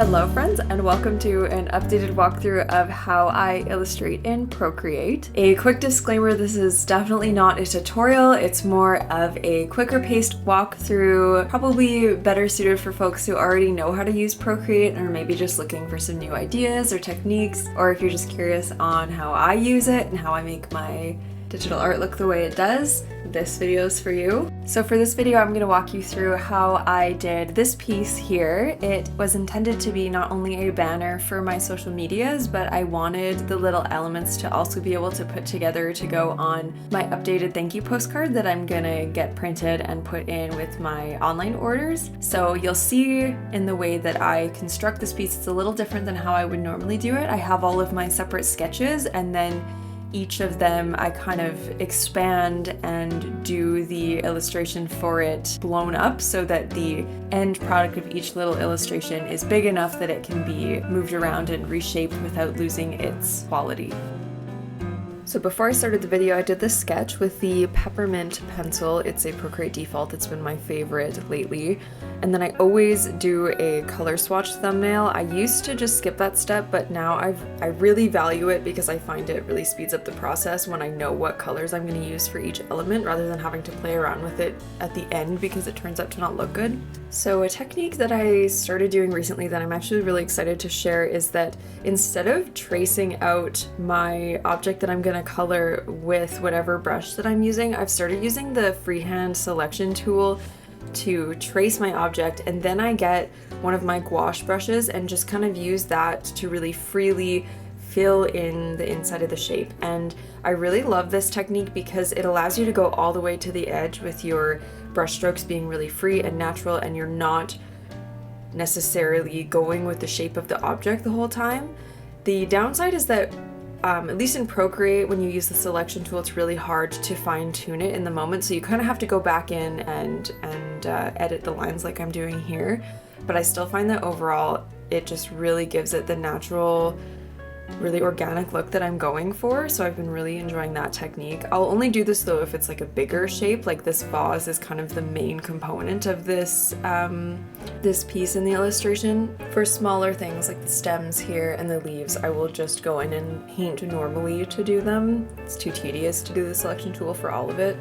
Hello friends, and welcome to an updated walkthrough of how I illustrate in Procreate. A quick disclaimer, this is definitely not a tutorial, it's more of a quicker paced walkthrough, probably better suited for folks who already know how to use Procreate or maybe just looking for some new ideas or techniques, or if you're just curious on how I use it and how I make my digital art look the way it does, this video is for you. So for this video, I'm going to walk you through how I did this piece here. It was intended to be not only a banner for my social medias, but I wanted the little elements to also be able to put together to go on my updated thank you postcard that I'm gonna get printed and put in with my online orders. So you'll see in the way that I construct this piece, it's a little different than how I would normally do it. I have all of my separate sketches, and then each of them I kind of expand and do the illustration for it blown up so that the end product of each little illustration is big enough that it can be moved around and reshaped without losing its quality. So before I started the video, I did this sketch with the peppermint pencil. It's a Procreate default, it's been my favorite lately. And then I always do a color swatch thumbnail. I used to just skip that step, but now I really value it because I find it really speeds up the process when I know what colors I'm going to use for each element rather than having to play around with it at the end because it turns out to not look good. So a technique that I started doing recently that I'm actually really excited to share is that instead of tracing out my object that I'm going to color with whatever brush that I'm using, I've started using the freehand selection tool to trace my object, and then I get one of my gouache brushes and just kind of use that to really freely fill in the inside of the shape. And I really love this technique because it allows you to go all the way to the edge with your brush strokes being really free and natural, and you're not necessarily going with the shape of the object the whole time. The downside is that at least in Procreate, when you use the selection tool, it's really hard to fine tune it in the moment, so you kind of have to go back in and edit the lines like I'm doing here. But I still find that overall it just really gives it the natural, really organic look that I'm going for, so I've been really enjoying that technique. I'll only do this though if it's like a bigger shape, like this vase is kind of the main component of this this piece in the illustration. For smaller things like the stems here and the leaves, I will just go in and paint normally to do them. It's too tedious to do the selection tool for all of it.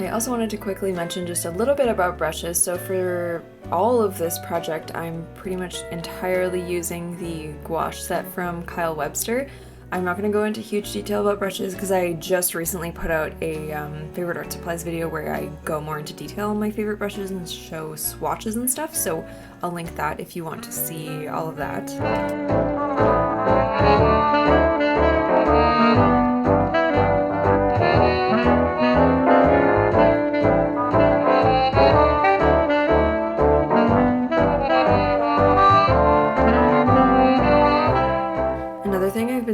I also wanted to quickly mention just a little bit about brushes. So for all of this project, I'm pretty much entirely using the gouache set from Kyle Webster. I'm not going to go into huge detail about brushes because I just recently put out a favorite art supplies video where I go more into detail on my favorite brushes and show swatches and stuff, so I'll link that if you want to see all of that.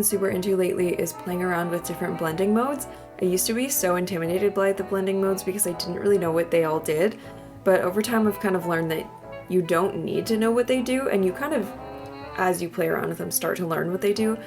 Super into lately is playing around with different blending modes. I used to be so intimidated by the blending modes because I didn't really know what they all did, but over time I've kind of learned that you don't need to know what they do, and you kind of, as you play around with them, start to learn what they do.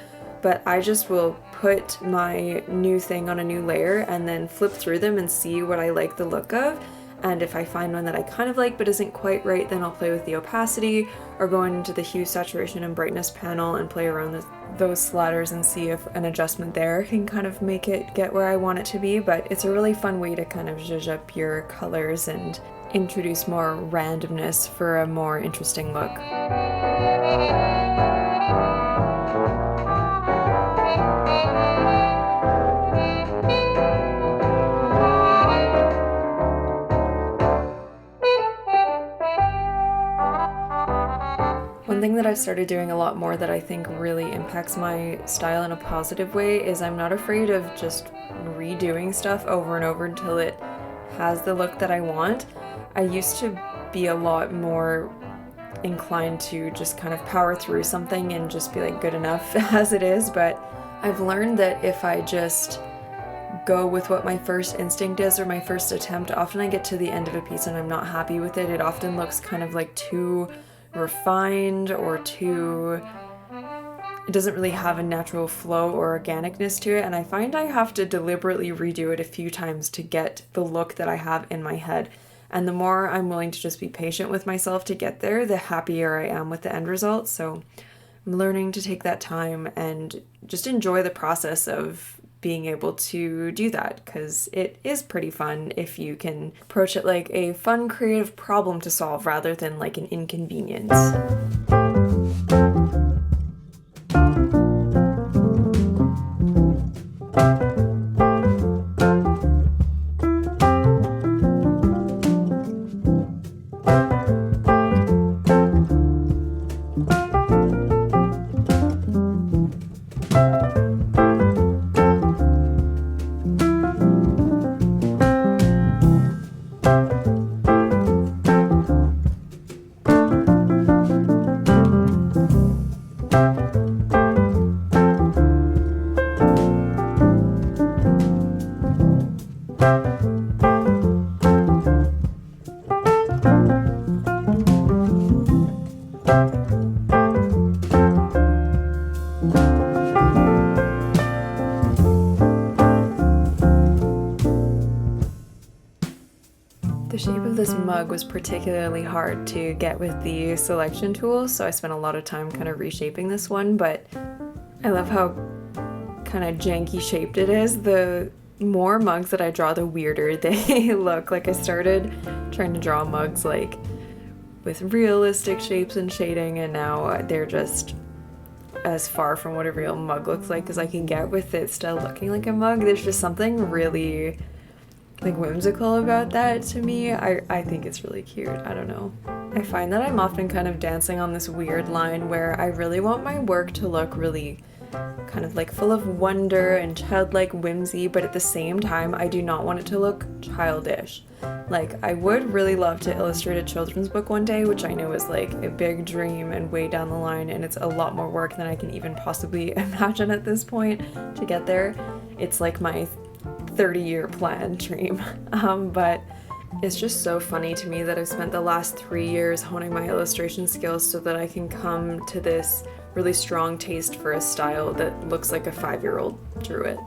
But I just will put my new thing on a new layer and then flip through them and see what I like the look of. And if I find one that I kind of like but isn't quite right, then I'll play with the opacity or go into the hue, saturation, and brightness panel and play around with those sliders and see if an adjustment there can kind of make it get where I want it to be. But it's a really fun way to kind of zhuzh up your colors and introduce more randomness for a more interesting look. One thing that I've started doing a lot more that I think really impacts my style in a positive way is I'm not afraid of just redoing stuff over and over until it has the look that I want. I used to be a lot more inclined to just kind of power through something and just be like good enough as it is, but I've learned that if I just go with what my first instinct is or my first attempt, often I get to the end of a piece and I'm not happy with it. It often looks kind of like too refined or too, it doesn't really have a natural flow or organicness to it, and I find I have to deliberately redo it a few times to get the look that I have in my head. And the more I'm willing to just be patient with myself to get there, the happier I am with the end result. So I'm learning to take that time and just enjoy the process of being able to do that, because it is pretty fun if you can approach it like a fun creative problem to solve rather than like an inconvenience. The shape of this mug was particularly hard to get with the selection tool, so I spent a lot of time kind of reshaping this one, but I love how kind of janky shaped it is. The more mugs that I draw, the weirder they look. Like I started trying to draw mugs like with realistic shapes and shading, and now they're just as far from what a real mug looks like as I can get with it still looking like a mug. There's just something really like whimsical about that to me. I think it's really cute. I don't know. I find that I'm often kind of dancing on this weird line where I really want my work to look really kind of like full of wonder and childlike whimsy, but at the same time I do not want it to look childish. Like I would really love to illustrate a children's book one day, which I know is like a big dream and way down the line, and it's a lot more work than I can even possibly imagine at this point to get there. It's like my 30-year plan dream. But it's just so funny to me that I've spent the last 3 years honing my illustration skills so that I can come to this really strong taste for a style that looks like a 5-year-old drew it.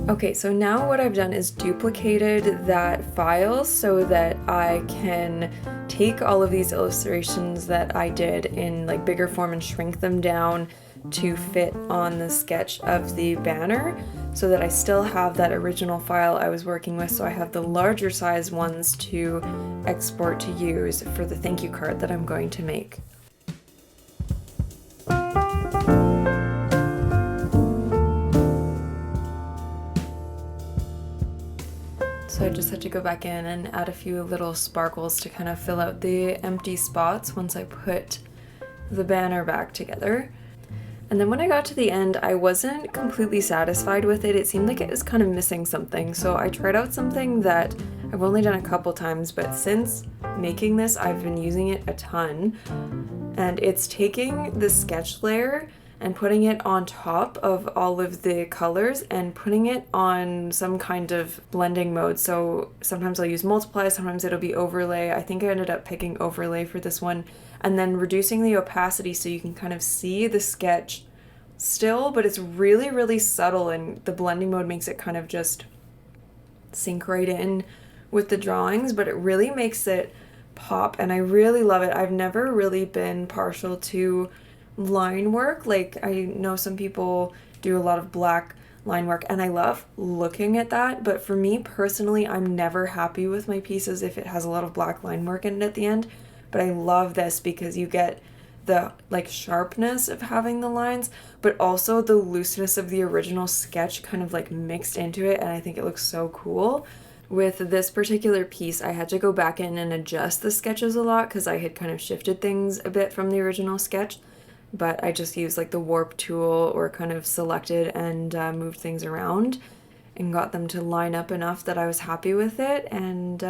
Okay, so now what I've done is duplicated that file so that I can take all of these illustrations that I did in like bigger form and shrink them down to fit on the sketch of the banner, so that I still have that original file I was working with, so I have the larger size ones to export to use for the thank you card that I'm going to make. So I just had to go back in and add a few little sparkles to kind of fill out the empty spots once I put the banner back together. And then when I got to the end, I wasn't completely satisfied with it. It seemed like it was kind of missing something. So I tried out something that I've only done a couple times, but since making this, I've been using it a ton. And it's taking the sketch layer and putting it on top of all of the colors and putting it on some kind of blending mode. So sometimes I'll use multiply, sometimes it'll be overlay. I think I ended up picking overlay for this one. And then reducing the opacity so you can kind of see the sketch still, but it's really, really subtle, and the blending mode makes it kind of just sink right in with the drawings, but it really makes it pop, and I really love it. I've never really been partial to line work. Like, I know some people do a lot of black line work, and I love looking at that, but for me personally, I'm never happy with my pieces if it has a lot of black line work in it at the end. But I love this because you get the like sharpness of having the lines, but also the looseness of the original sketch kind of like mixed into it, and I think it looks so cool. With this particular piece, I had to go back in and adjust the sketches a lot because I had kind of shifted things a bit from the original sketch, but I just used like the warp tool or kind of selected and moved things around and got them to line up enough that I was happy with it. And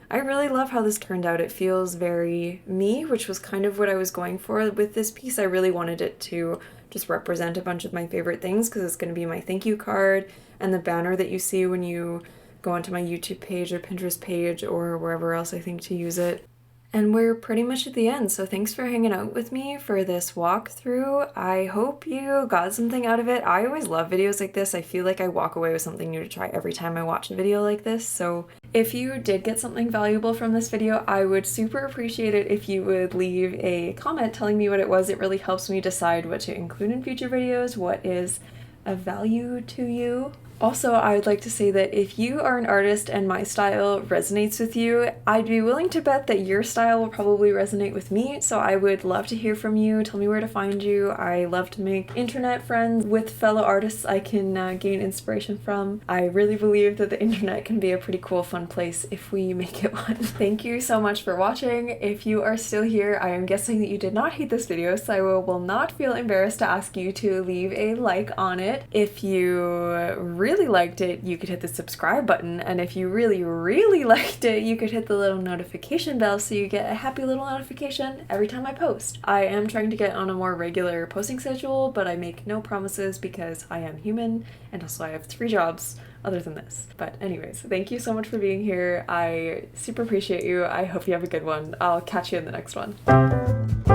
I really love how this turned out. It feels very me, which was kind of what I was going for with this piece. I really wanted it to just represent a bunch of my favorite things because it's going to be my thank you card and the banner that you see when you go onto my YouTube page or Pinterest page or wherever else I think to use it. And we're pretty much at the end, so thanks for hanging out with me for this walkthrough. I hope you got something out of it. I always love videos like this. I feel like I walk away with something new to try every time I watch a video like this, so if you did get something valuable from this video, I would super appreciate it if you would leave a comment telling me what it was. It really helps me decide what to include in future videos, what is of value to you. Also, I would like to say that if you are an artist and my style resonates with you, I'd be willing to bet that your style will probably resonate with me, so I would love to hear from you. Tell me where to find you. I love to make internet friends with fellow artists I can gain inspiration from. I really believe that the internet can be a pretty cool, fun place if we make it one. Thank you so much for watching. If you are still here, I am guessing that you did not hate this video, so I will not feel embarrassed to ask you to leave a like on it. If you really liked it, you could hit the subscribe button, and if you really liked it, you could hit the little notification bell so you get a happy little notification every time I post. I am trying to get on a more regular posting schedule, but I make no promises because I am human, and also I have 3 jobs other than this. But anyways, thank you so much for being here. I super appreciate you. I hope you have a good one. I'll catch you in the next one.